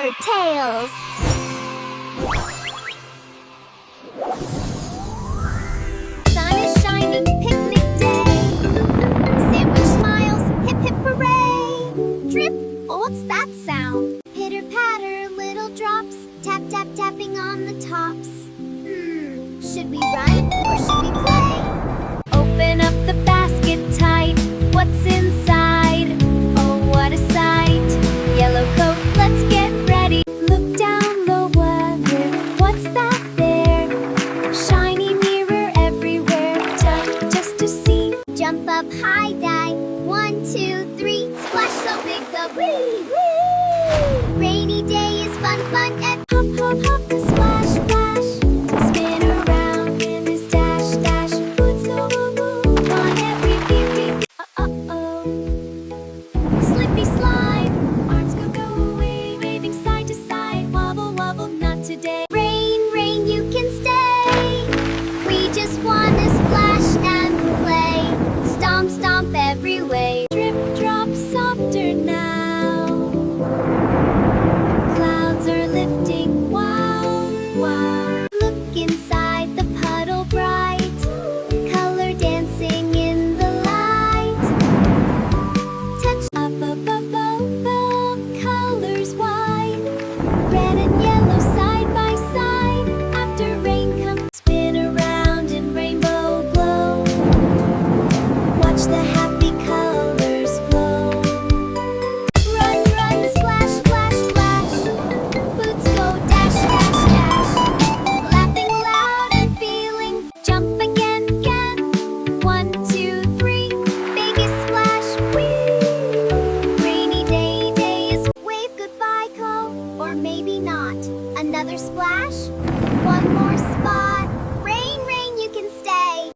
Toddler tales. Sun is shining, picnic day. Sandwich smiles, hip hip hooray. Drip, oh what's that sound? Pitter patter, little drops. Tap tap tapping on the tops. Should we run or should we play? Open up the basket tight. What's inside? Oh, what a sight! Yellow coat, let's get ready. Look down the weather. What's that there? Shiny mirror everywhere. Tight just to see. Jump up high dive. 1, 2, 3. Splash so big the wee wee. Rainy day is fun, fun, and hop, hop, hop to splash, splash. Spin around in his dash, dash. Boots go boom, boom on every beep, beep. Uh-oh. Slippy slide. Arms go, go away. Waving side to side. Wobble, wobble, not today. Rain, rain, you can stay. We just wanna splash and play. Stomp, stomp every way. Drip, drop, softer now. Clouds are lifting, wow, wow. Look inside the puddle bright. Color dancing in the light. Touch up, up, up, up, up. Colors wide. Red and yellow side by side. After rain comes, spin around in rainbow glow. Watch the happy colors flow. Run, run, splash, splash, splash. Boots go dash, dash, dash. Laughing loud and feeling. Jump again, again. 1, 2, 3. Biggest splash, whee! Rainy day is wave goodbye call. Or maybe not. Another splash.